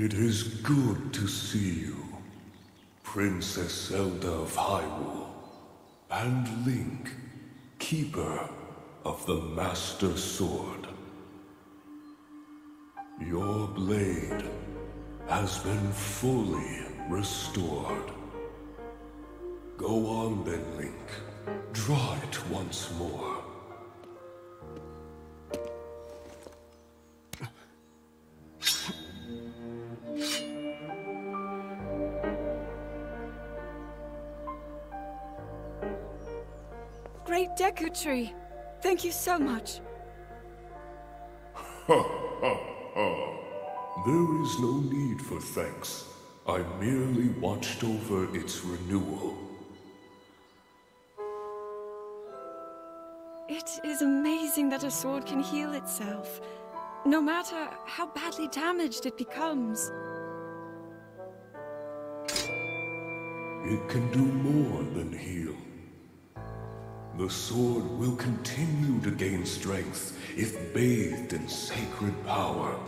It is good to see you, Princess Zelda of Hyrule, and Link, Keeper of the Master Sword. Your blade has been fully restored. Go on then, Link. Draw it once more. Great Deku Tree. Thank you so much. Ha ha ha. There is no need for thanks. I merely watched over its renewal. It is amazing that a sword can heal itself, no matter how badly damaged it becomes. It can do more than heal. The sword will continue to gain strength if bathed in sacred power.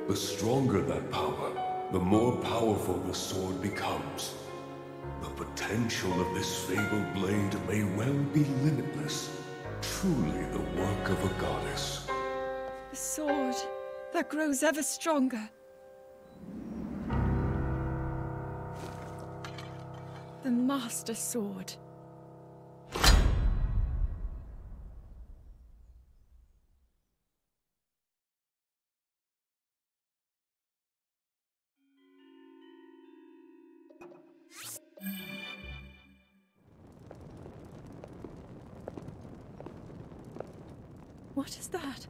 The stronger that power, the more powerful the sword becomes. The potential of this fabled blade may well be limitless. Truly the work of a goddess. The sword that grows ever stronger. The Master Sword. What is that?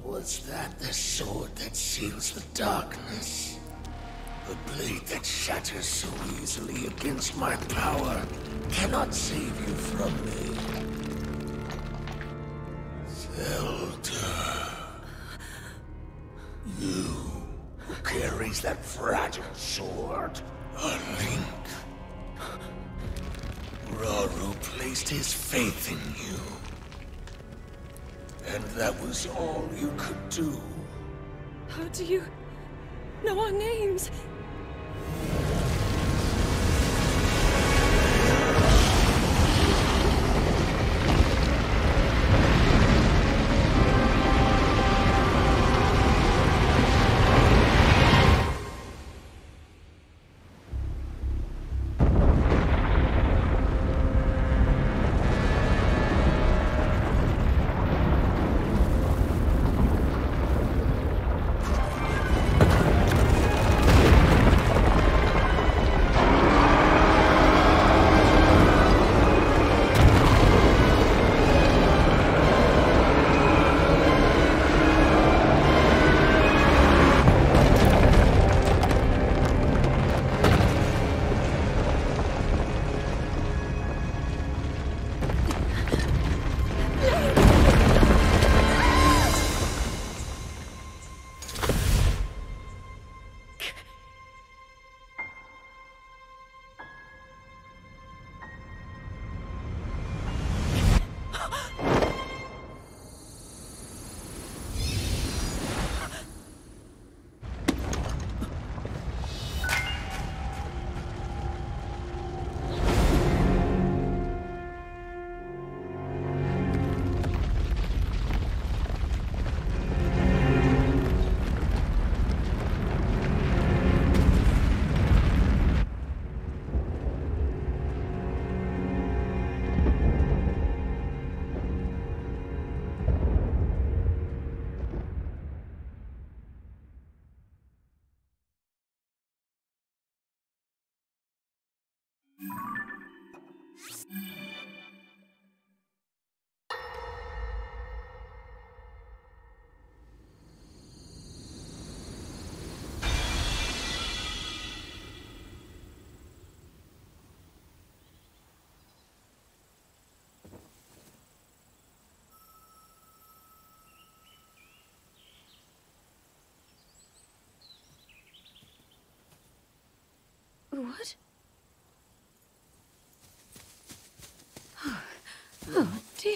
Was that the sword that seals the darkness? The blade that shatters so easily against my power cannot save you from me. Zelda. You who carries that fragile sword. A Link. Rauru placed his faith in you. And that was all you could do. How do you know our names? What? Oh, dear.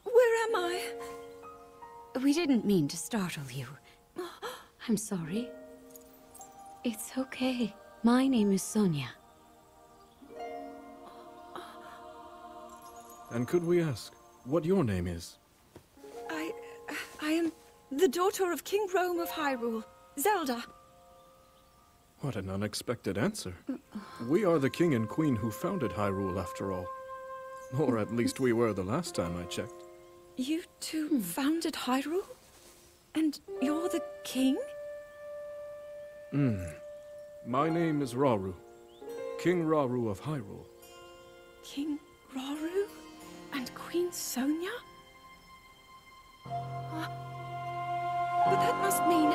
Where am I? We didn't mean to startle you. I'm sorry. It's okay. My name is Sonia. And could we ask what your name is? I am the daughter of King Rome of Hyrule, Zelda. What an unexpected answer. We are the king and queen who founded Hyrule, after all. Or at least we were the last time I checked. You two founded Hyrule? And you're the king? My name is Rauru. King Rauru of Hyrule. King Rauru? And Queen Sonia? But that must mean...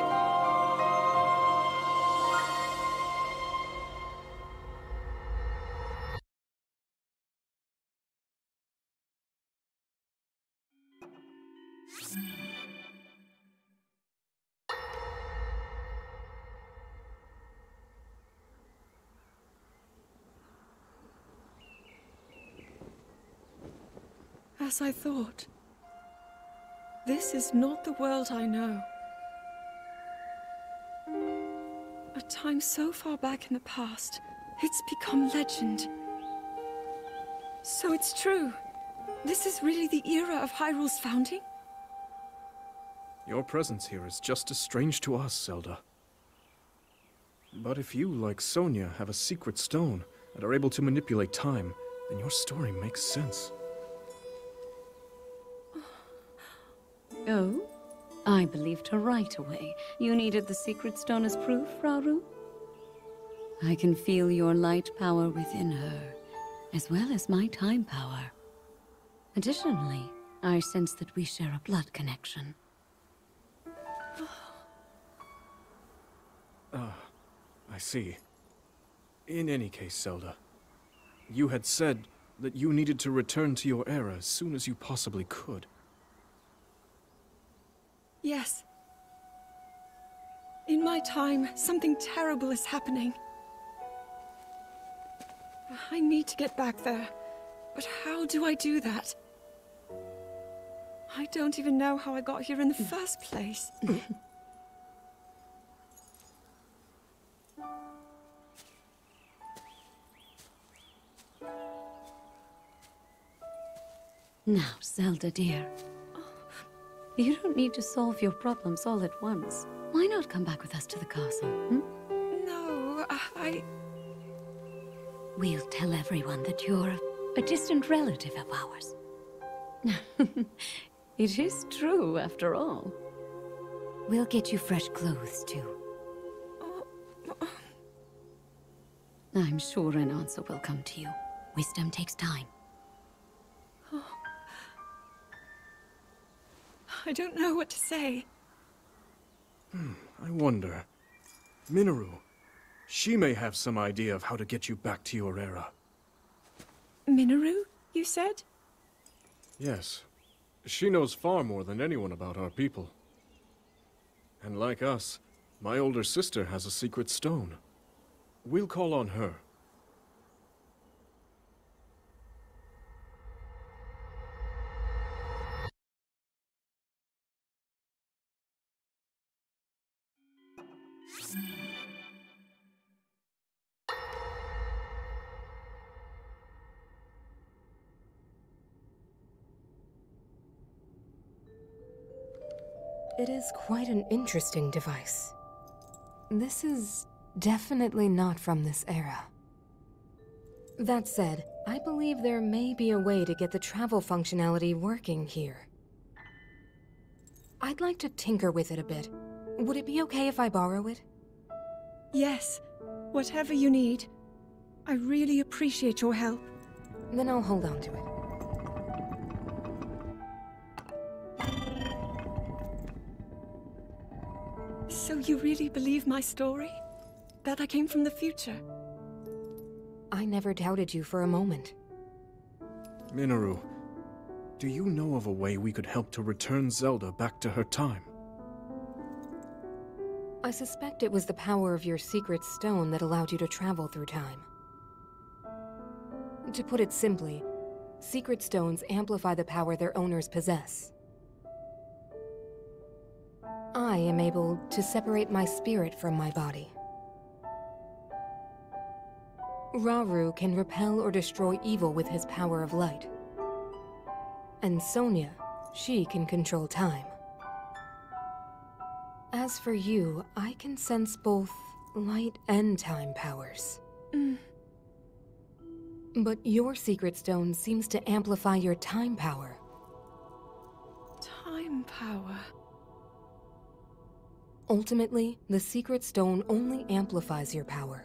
As I thought. This is not the world I know. A time so far back in the past, it's become legend. So it's true. This is really the era of Hyrule's founding? Your presence here is just as strange to us, Zelda. But if you, like Sonia, have a secret stone and are able to manipulate time, then your story makes sense. Oh? I believed her right away. You needed the secret stone as proof, Rauru? I can feel your light power within her, as well as my time power. Additionally, I sense that we share a blood connection. I see. In any case, Zelda, you had said that you needed to return to your era as soon as you possibly could. Yes. In my time, something terrible is happening. I need to get back there. But how do I do that? I don't even know how I got here in the first place. Now, Zelda dear. You don't need to solve your problems all at once. Why not come back with us to the castle, hmm? No, We'll tell everyone that you're a distant relative of ours. It is true, after all. We'll get you fresh clothes, too. I'm sure an answer will come to you. Wisdom takes time. I don't know what to say. I wonder. Minoru, she may have some idea of how to get you back to your era. Minoru, you said? Yes. She knows far more than anyone about our people. And like us, my older sister has a secret stone. We'll call on her. It is quite an interesting device. This is definitely not from this era. That said, I believe there may be a way to get the travel functionality working here. I'd like to tinker with it a bit. Would it be okay if I borrow it? Yes, whatever you need. I really appreciate your help. Then I'll hold on to it. So you really believe my story? That I came from the future? I never doubted you for a moment. Minoru, do you know of a way we could help to return Zelda back to her time? I suspect it was the power of your secret stone that allowed you to travel through time. To put it simply, secret stones amplify the power their owners possess. I am able to separate my spirit from my body. Rauru can repel or destroy evil with his power of light. And Sonia, she can control time. As for you, I can sense both light and time powers. But your secret stone seems to amplify your time power. Time power. Ultimately, the secret stone only amplifies your power.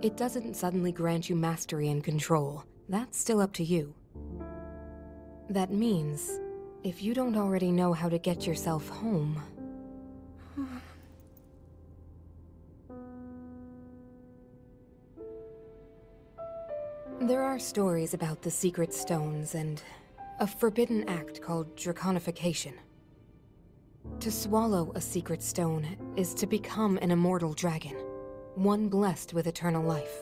It doesn't suddenly grant you mastery and control. That's still up to you. That means, if you don't already know how to get yourself home... There are stories about the secret stones and a forbidden act called draconification. To swallow a secret stone is to become an immortal dragon, one blessed with eternal life.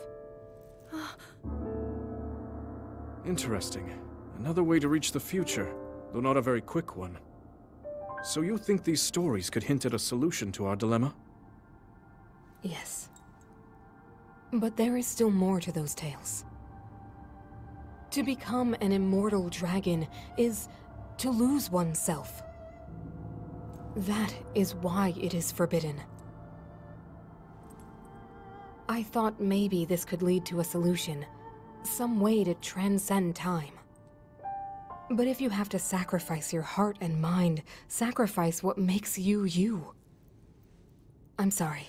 Interesting. Another way to reach the future, though not a very quick one. So you think these stories could hint at a solution to our dilemma? Yes. But there is still more to those tales. To become an immortal dragon is to lose oneself. That is why it is forbidden. I thought maybe this could lead to a solution, some way to transcend time. But if you have to sacrifice your heart and mind, sacrifice what makes you you. I'm sorry.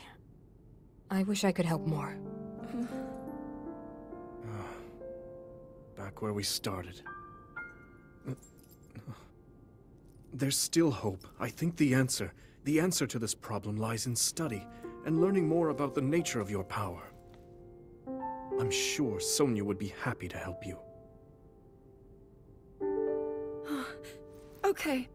I wish I could help more. Back where we started. There's still hope. I think the answer to this problem lies in study and learning more about the nature of your power. I'm sure Sonia would be happy to help you. Okay.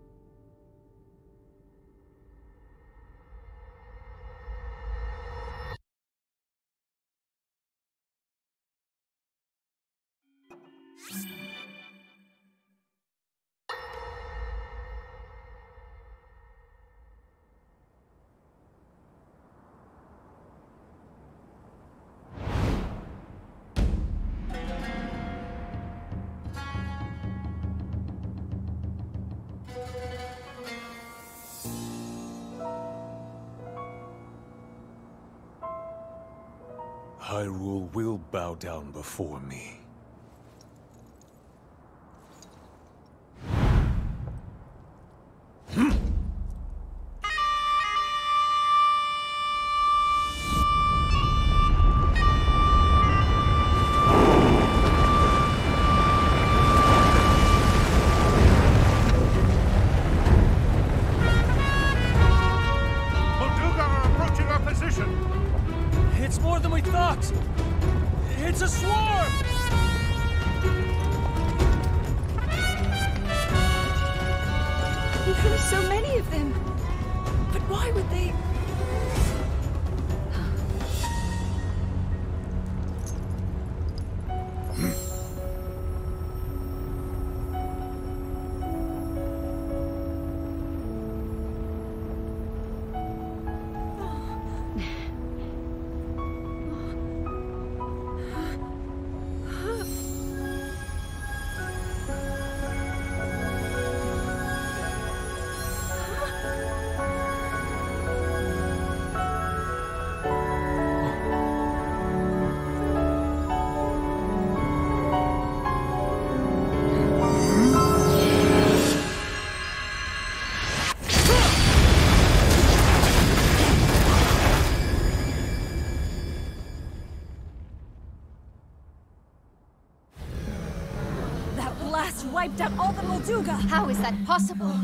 Hyrule will bow down before me. It's more than we thought! It's a swarm! There are so many of them. But why would they... Korok wiped out all the Molduga! How is that possible?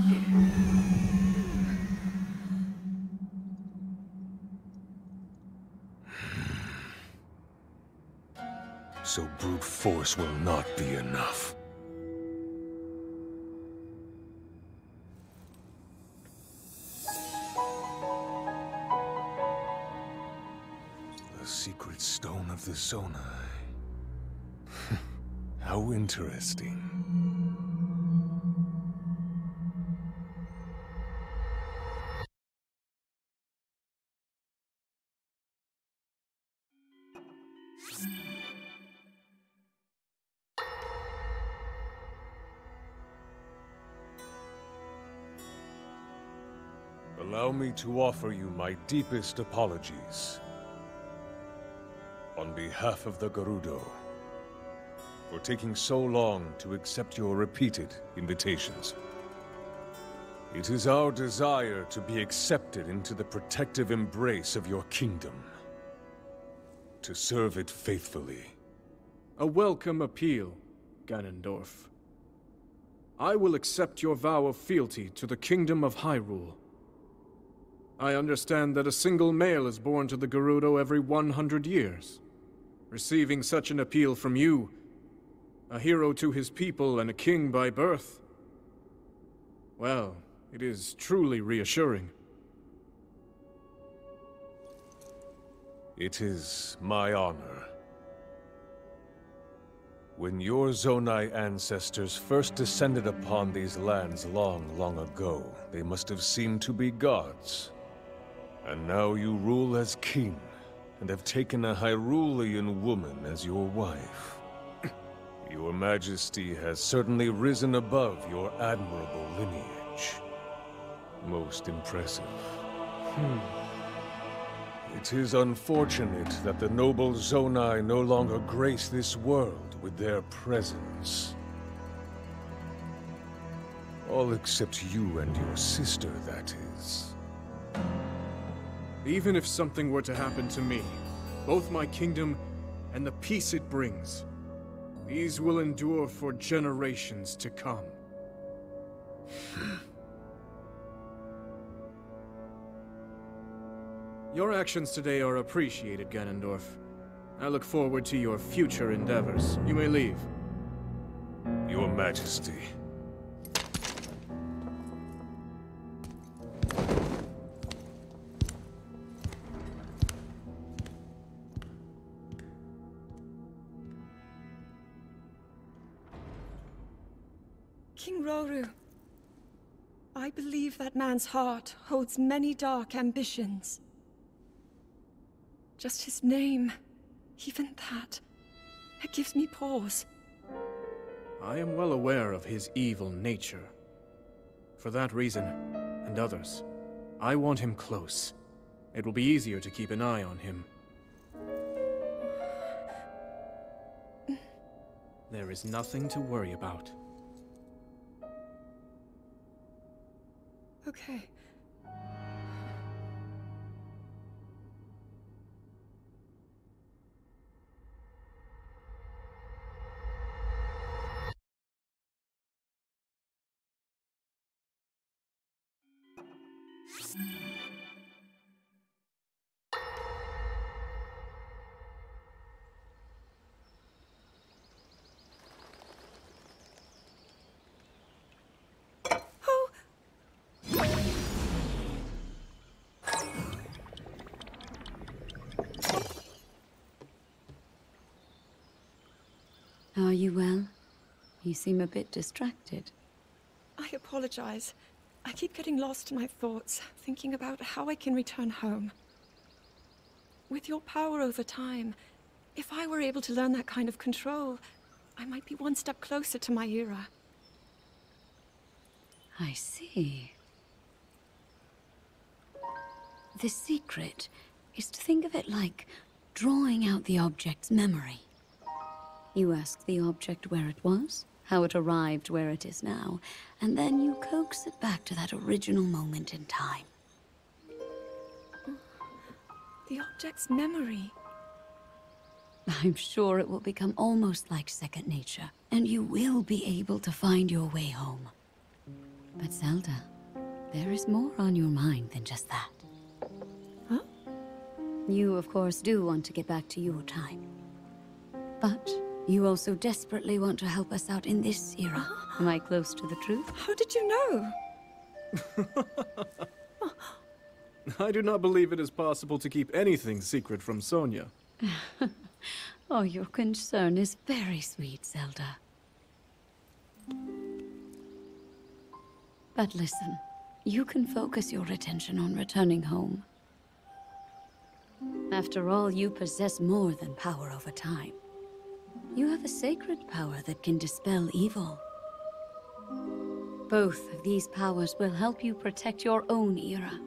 So brute force will not be enough. The secret stone of the Zonai. How interesting. Allow me to offer you my deepest apologies. On behalf of the Gerudo, for taking so long to accept your repeated invitations. It is our desire to be accepted into the protective embrace of your kingdom. To serve it faithfully. A welcome appeal, Ganondorf. I will accept your vow of fealty to the Kingdom of Hyrule. I understand that a single male is born to the Gerudo every 100 years. Receiving such an appeal from you, a hero to his people and a king by birth, well, it is truly reassuring. It is my honor. When your Zonai ancestors first descended upon these lands long, long ago, they must have seemed to be gods. And now you rule as king, and have taken a Hyrulean woman as your wife. Your Majesty has certainly risen above your admirable lineage. Most impressive. It is unfortunate that the noble Zonai no longer grace this world with their presence. All except you and your sister, that is. Even if something were to happen to me, both my kingdom and the peace it brings, these will endure for generations to come. Your actions today are appreciated, Ganondorf. I look forward to your future endeavors. You may leave. Your Majesty. King Roru, I believe that man's heart holds many dark ambitions. Just his name, even that, it gives me pause. I am well aware of his evil nature. For that reason, and others, I want him close. It will be easier to keep an eye on him. There is nothing to worry about. Okay. Are you well? You seem a bit distracted. I apologize. I keep getting lost in my thoughts, thinking about how I can return home. With your power over time, if I were able to learn that kind of control, I might be one step closer to my era. I see. The secret is to think of it like drawing out the object's memory. You ask the object where it was, how it arrived where it is now, and then you coax it back to that original moment in time. The object's memory. I'm sure it will become almost like second nature, and you will be able to find your way home. But Zelda, there is more on your mind than just that. Huh? You, of course, do want to get back to your time. But you also desperately want to help us out in this era. Am I close to the truth? How did you know? I do not believe it is possible to keep anything secret from Sonia. Oh, your concern is very sweet, Zelda. But listen, you can focus your attention on returning home. After all, you possess more than power over time. You have a sacred power that can dispel evil. Both of these powers will help you protect your own era.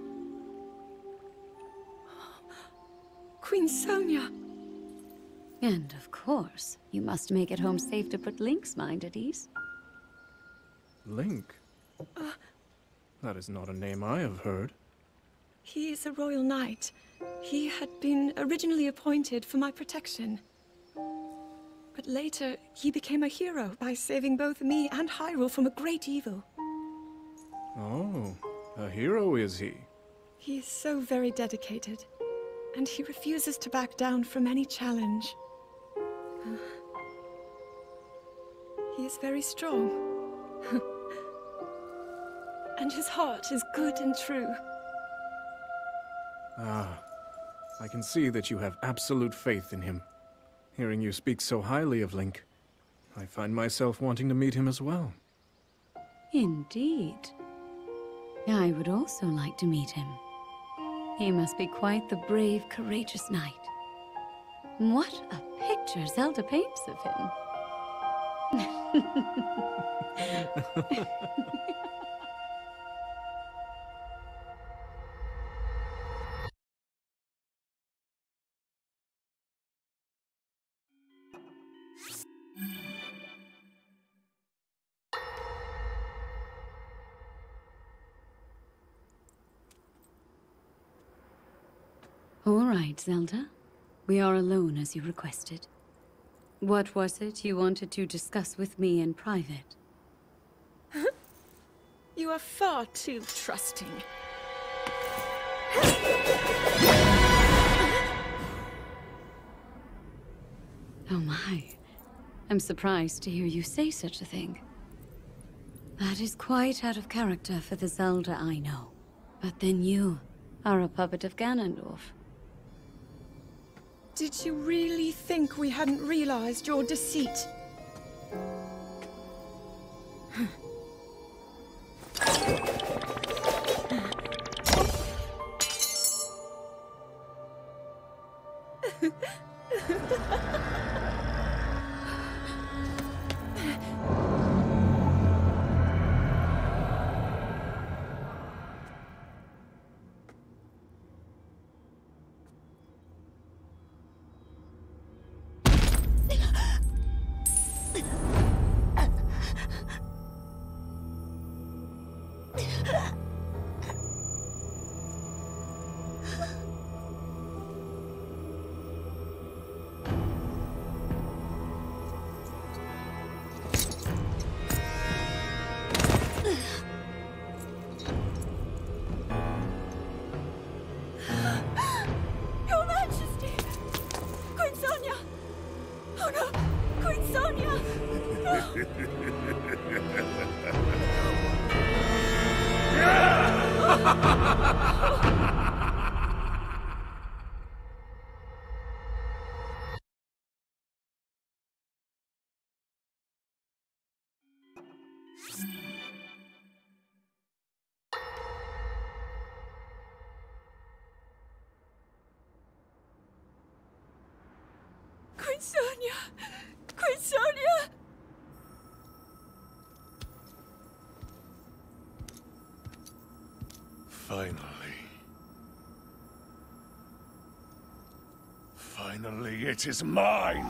Queen Sonia! And of course, you must make it home safe to put Link's mind at ease. Link? That is not a name I have heard. He is a royal knight. He had been originally appointed for my protection. But later, he became a hero by saving both me and Hyrule from a great evil. Oh, a hero is he? He is so very dedicated, and he refuses to back down from any challenge. He is very strong. And his heart is good and true. Ah, I can see that you have absolute faith in him. Hearing you speak so highly of Link, I find myself wanting to meet him as well. Indeed. I would also like to meet him. He must be quite the brave, courageous knight. What a picture Zelda paints of him. All right, Zelda. We are alone as you requested. What was it you wanted to discuss with me in private? You are far too trusting. Oh my. I'm surprised to hear you say such a thing. That is quite out of character for the Zelda I know. But then you are a puppet of Ganondorf. Did you really think we hadn't realized your deceit? Your Majesty! Queen Sonia! Oh no! Queen Sonia! Queen Sonia! Queen Sonia! Finally. Finally, it is mine!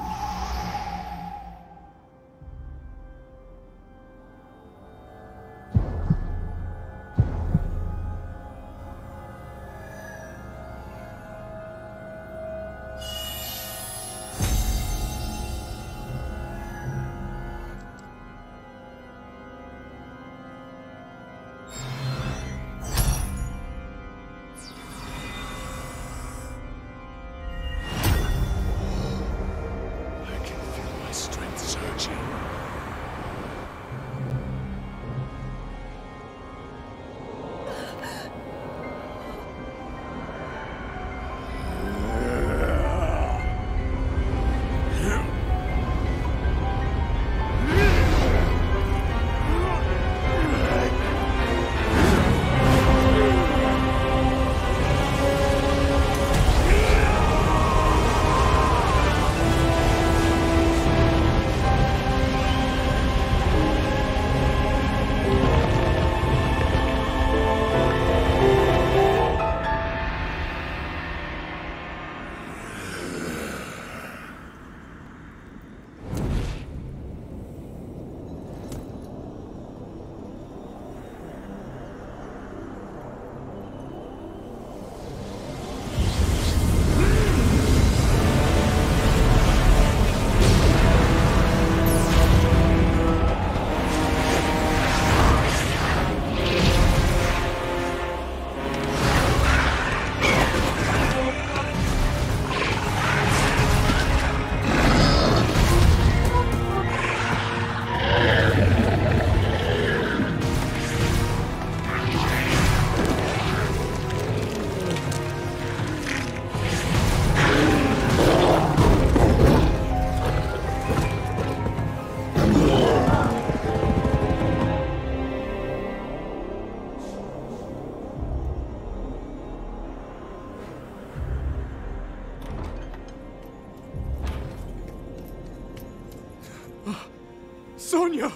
Sonya!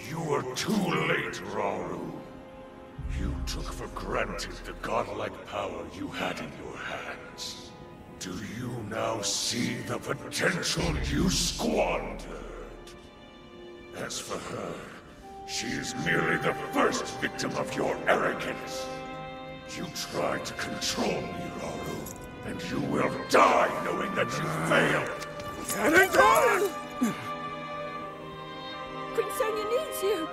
You are too late, Rauru. You took for granted the godlike power you had in your hands. Do you now see the potential you squandered? As for her, she is merely the first victim of your arrogance. You tried to control me, Rauru, and you will die knowing that you failed. Cannonball! Queen Sonia needs you!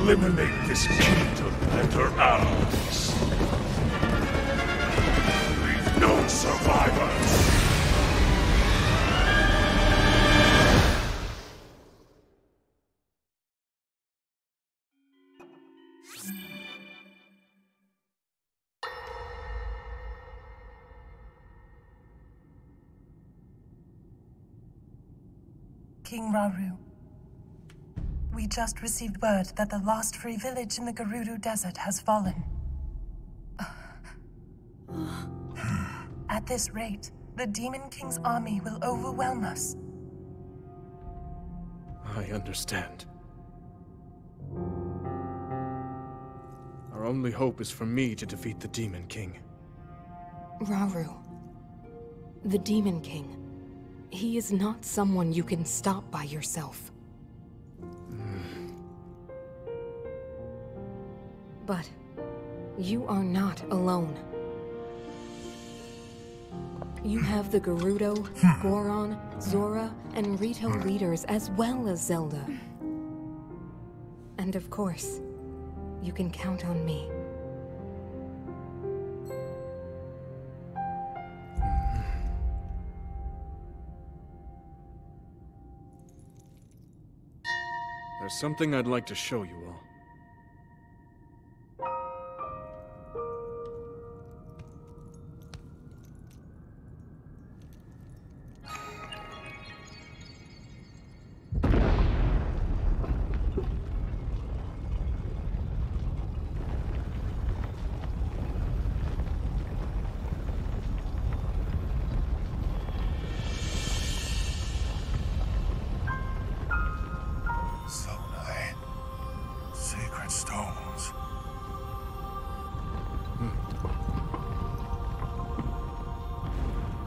Eliminate this kingdom and her allies. Leave no survivors. King Rauru. We just received word that the last free village in the Gerudo Desert has fallen. At this rate, the Demon King's army will overwhelm us. I understand. Our only hope is for me to defeat the Demon King. Rauru. The Demon King. He is not someone you can stop by yourself. But you are not alone. You have the Gerudo, Goron, Zora, and Rito leaders as well as Zelda. And of course, you can count on me. There's something I'd like to show you all.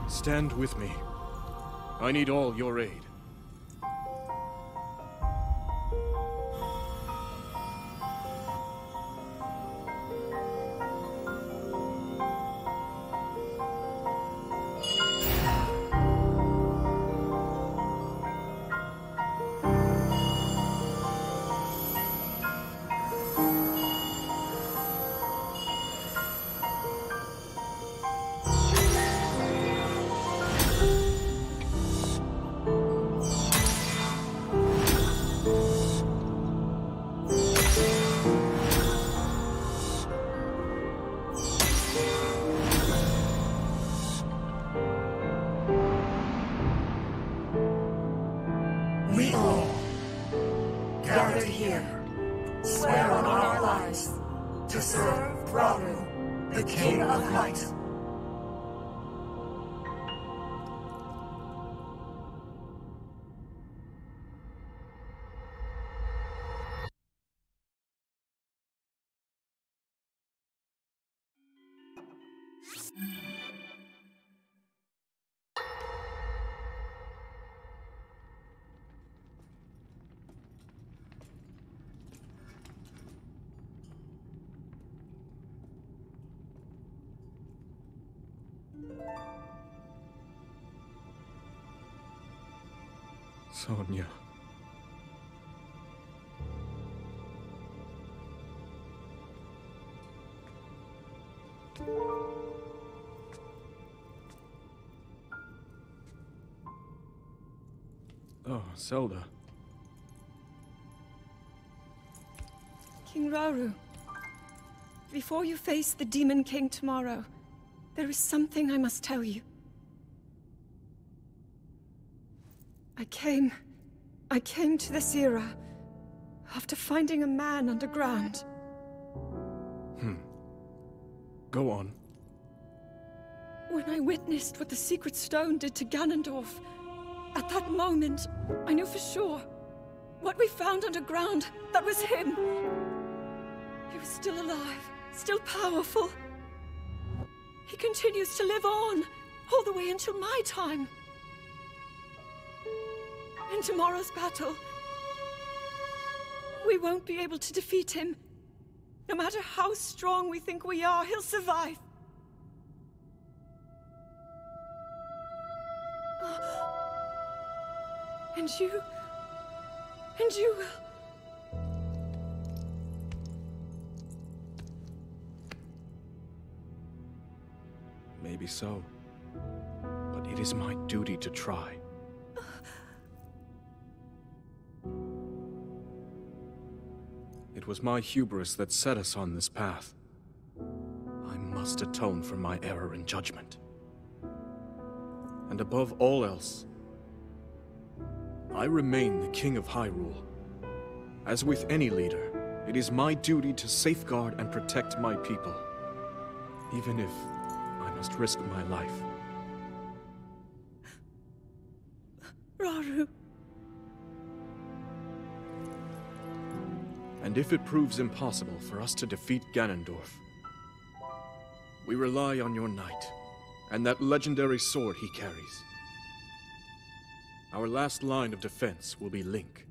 Stand with me. I need all your aid. sacrifice to serve Rauru, the King of Light. Sonia. Oh, Zelda. King Rauru, before you face the Demon King tomorrow, there is something I must tell you. I came to this era after finding a man underground. Go on. When I witnessed what the Secret Stone did to Ganondorf, at that moment, I knew for sure. What we found underground, that was him. He was still alive, still powerful. He continues to live on, all the way until my time. In tomorrow's battle, we won't be able to defeat him. No matter how strong we think we are, he'll survive. And you will. Maybe so. But it is my duty to try. It was my hubris that set us on this path. I must atone for my error in judgment. And above all else, I remain the King of Hyrule. As with any leader, it is my duty to safeguard and protect my people, even if I must risk my life. Rauru. And if it proves impossible for us to defeat Ganondorf, we rely on your knight, and that legendary sword he carries. Our last line of defense will be Link.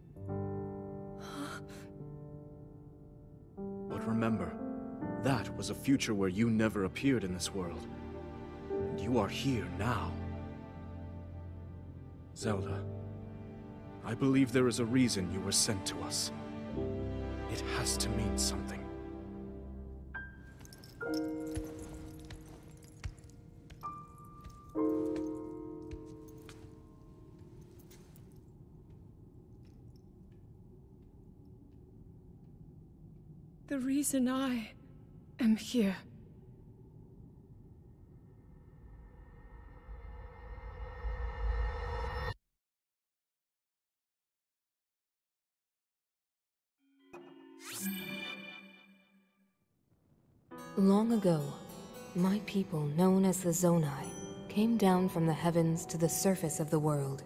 But remember, that was a future where you never appeared in this world. And you are here now. Zelda, I believe there is a reason you were sent to us. It has to mean something. The reason I am here. Long ago, my people, known as the Zonai, came down from the heavens to the surface of the world.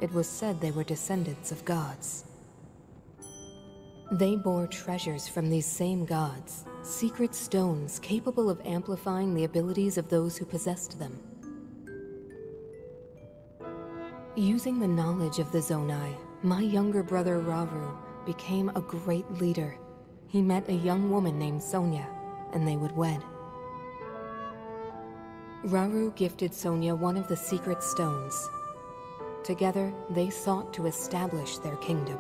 It was said they were descendants of gods. They bore treasures from these same gods, secret stones capable of amplifying the abilities of those who possessed them. Using the knowledge of the Zonai, my younger brother Rauru became a great leader. He met a young woman named Sonia, and they would wed. Rauru gifted Sonia one of the secret stones. Together, they sought to establish their kingdom.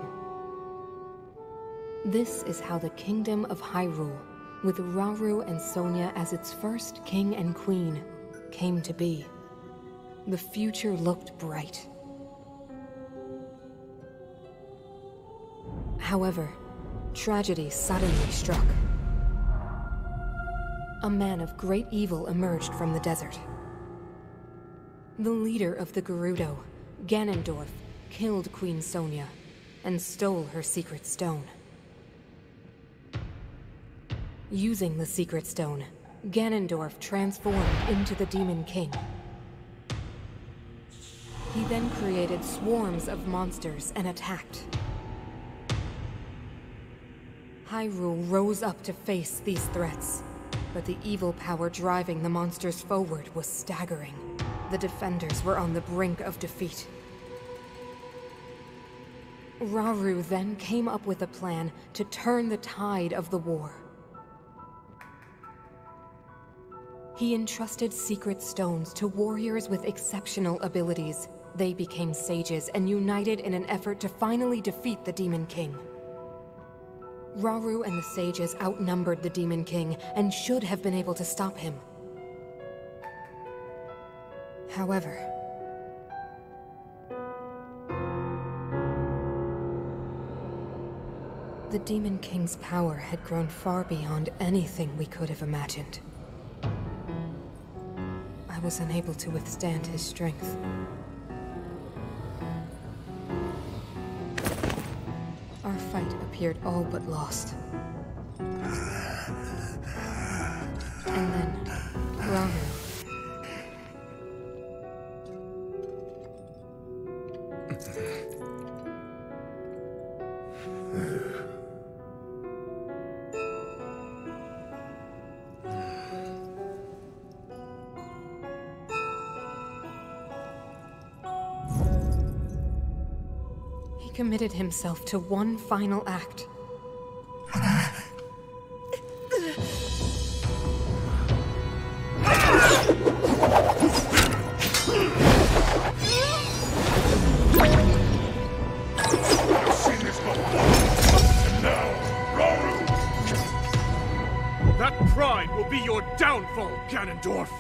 This is how the Kingdom of Hyrule, with Rauru and Sonia as its first king and queen, came to be. The future looked bright. However, tragedy suddenly struck. A man of great evil emerged from the desert. The leader of the Gerudo, Ganondorf, killed Queen Sonia and stole her secret stone. Using the Secret Stone, Ganondorf transformed into the Demon King. He then created swarms of monsters and attacked. Hyrule rose up to face these threats, but the evil power driving the monsters forward was staggering. The defenders were on the brink of defeat. Rauru then came up with a plan to turn the tide of the war. He entrusted secret stones to warriors with exceptional abilities. They became sages and united in an effort to finally defeat the Demon King. Rauru and the sages outnumbered the Demon King and should have been able to stop him. However, the Demon King's power had grown far beyond anything we could have imagined. I was unable to withstand his strength. Our fight appeared all but lost. And then, Rauru. He committed himself to one final act. That pride will be your downfall, Ganondorf!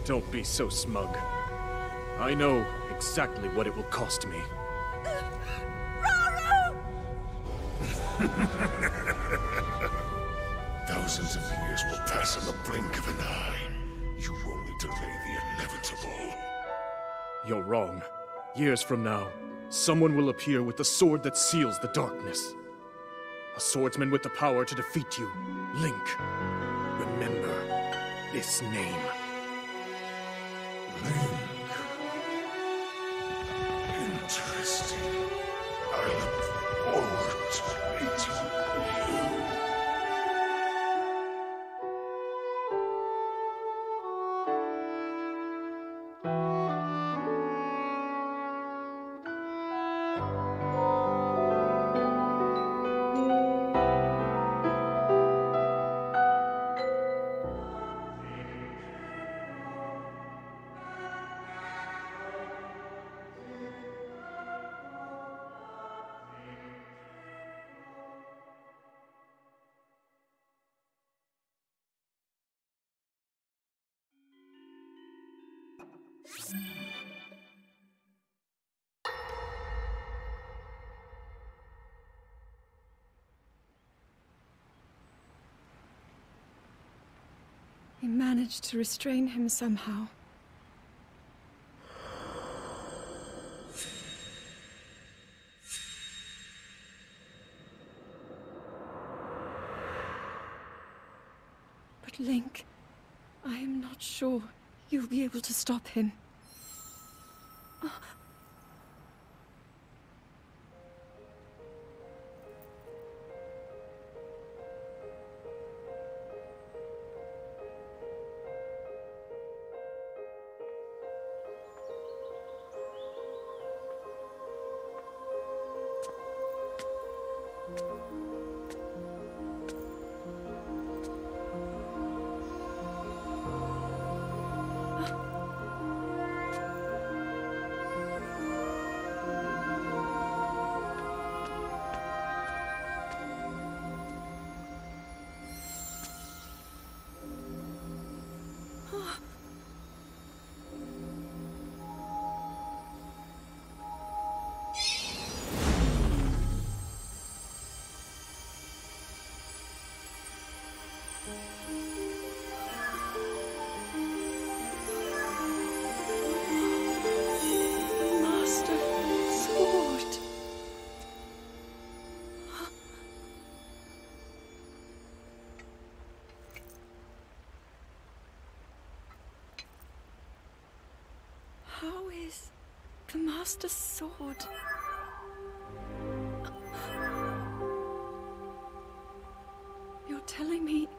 Don't be so smug. I know exactly what it will cost me. Thousands of years will pass in the blink of an eye. You only delay the inevitable. You're wrong. Years from now, someone will appear with the sword that seals the darkness. A swordsman with the power to defeat you. Link. Remember this name. Link. Interesting. I look forward to meeting you. He managed to restrain him somehow. But Link, I am not sure you'll be able to stop him. How is the Master Sword? You're telling me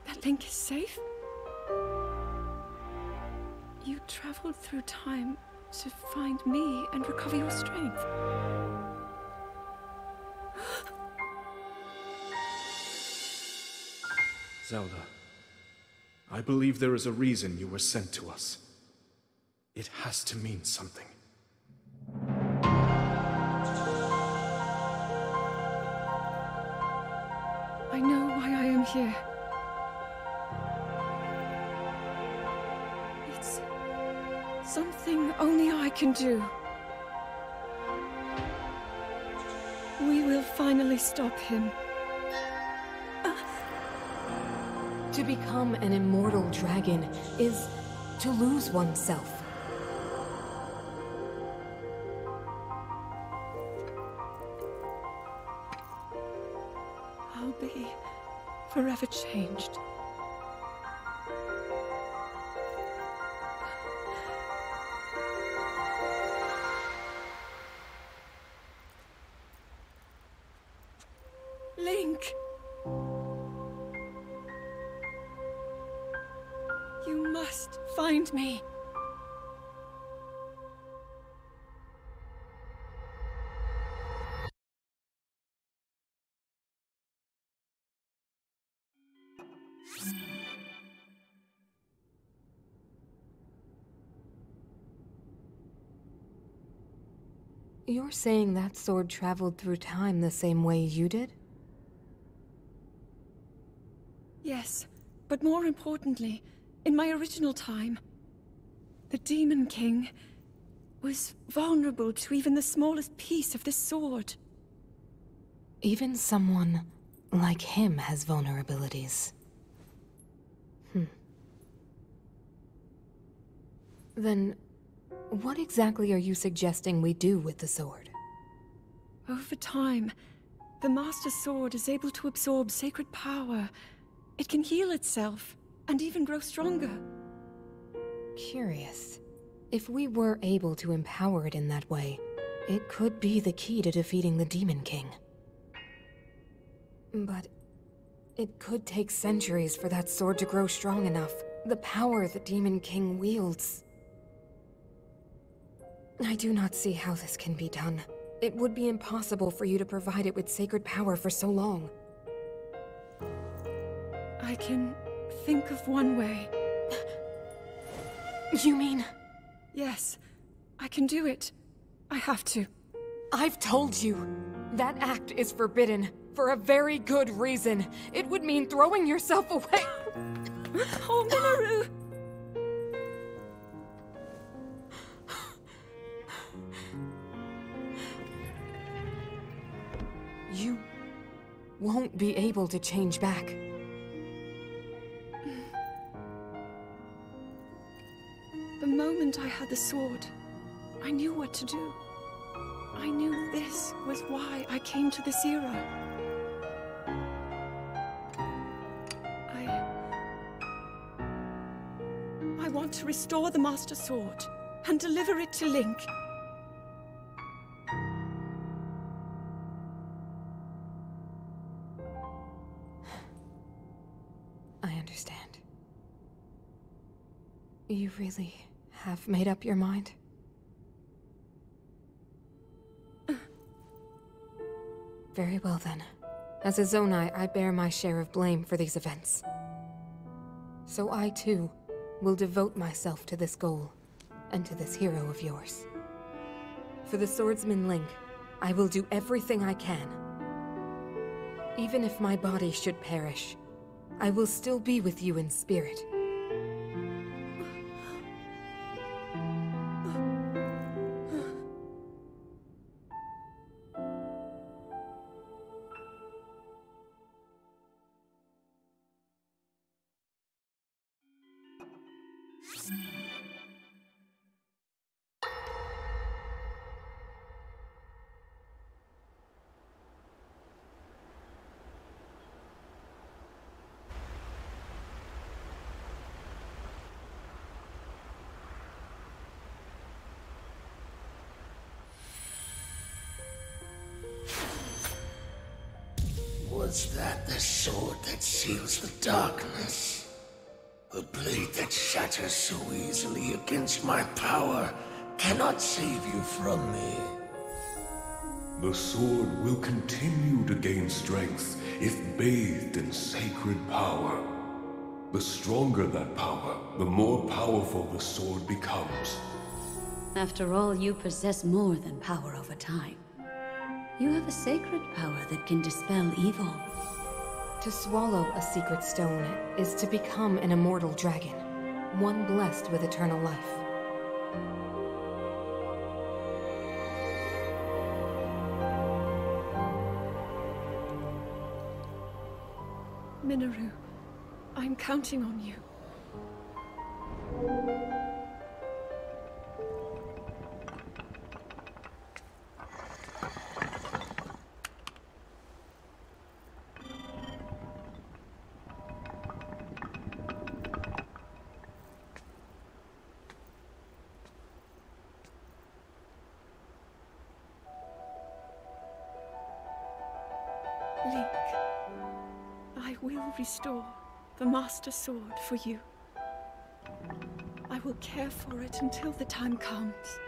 that Link is safe? You traveled through time to find me and recover your strength. Zelda, I believe there is a reason you were sent to us. It has to mean something. I know why I am here. It's something only I can do. We will finally stop him. To become an immortal dragon is to lose oneself. I'll be forever changed. Link! You must find me. You're saying that sword traveled through time the same way you did? Yes, but more importantly, in my original time, the Demon King was vulnerable to even the smallest piece of this sword. Even someone like him has vulnerabilities. Then, what exactly are you suggesting we do with the sword? Over time, the Master Sword is able to absorb sacred power. It can heal itself, and even grow stronger. Curious. If we were able to empower it in that way, it could be the key to defeating the Demon King. But it could take centuries for that sword to grow strong enough. The power the Demon King wields. I do not see how this can be done. It would be impossible for you to provide it with sacred power for so long. I can think of one way. You mean? Yes, I can do it. I have to. I've told you. That act is forbidden, for a very good reason. It would mean throwing yourself away. Oh, Minoru! You won't be able to change back. The moment I had the sword, I knew what to do. I knew this was why I came to this era. I want to restore the Master Sword and deliver it to Link. I understand. You really have made up your mind? Very well then. As a Zonai, I bear my share of blame for these events. So I too will devote myself to this goal, and to this hero of yours. For the swordsman Link, I will do everything I can. Even if my body should perish, I will still be with you in spirit. Was that the sword that seals the darkness? The blade that shatters so easily against my power cannot save you from me. The sword will continue to gain strength if bathed in sacred power. The stronger that power, the more powerful the sword becomes. After all, you possess more than power over time. You have a sacred power that can dispel evil. To swallow a secret stone is to become an immortal dragon, one blessed with eternal life. Minoru, I'm counting on you. Link, I will restore the Master Sword for you. I will care for it until the time comes.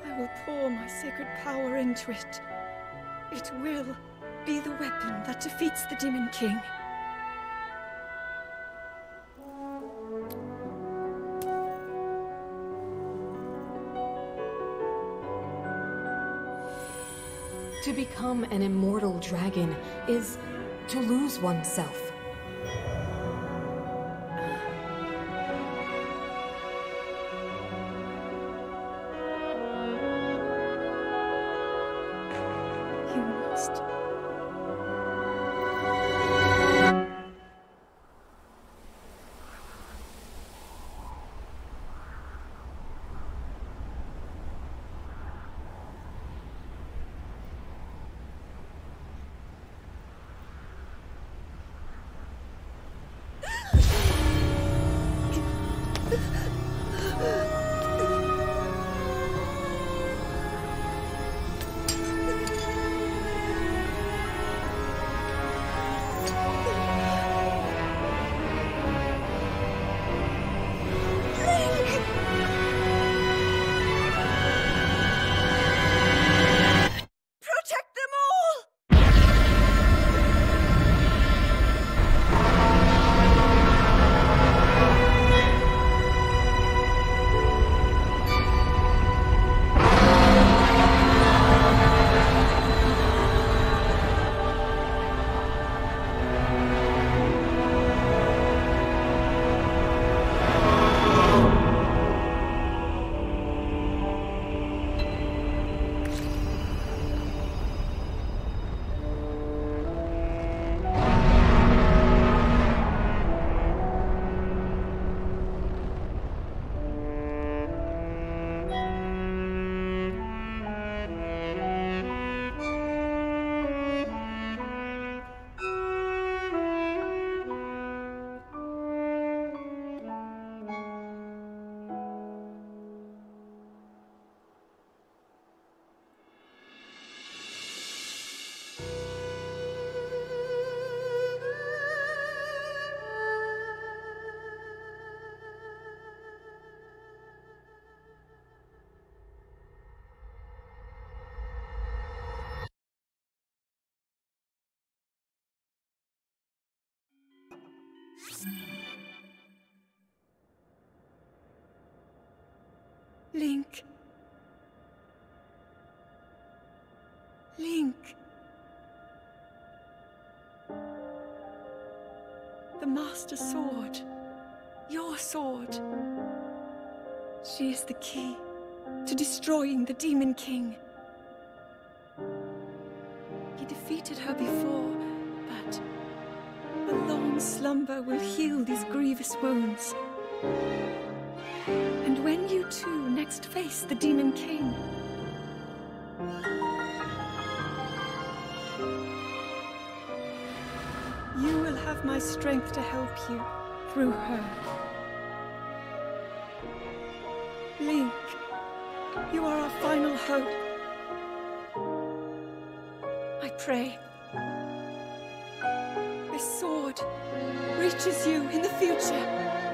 I will pour my sacred power into it. It will be the weapon that defeats the Demon King. To become an immortal dragon is to lose oneself. You must. Protect them all! Link. Link. The Master Sword. Your sword. She is the key to destroying the Demon King. He defeated her before, but a long slumber will heal these grievous wounds. And when you two next face the Demon King, you will have my strength to help you through her. Link, you are our final hope. I pray reaches you in the future.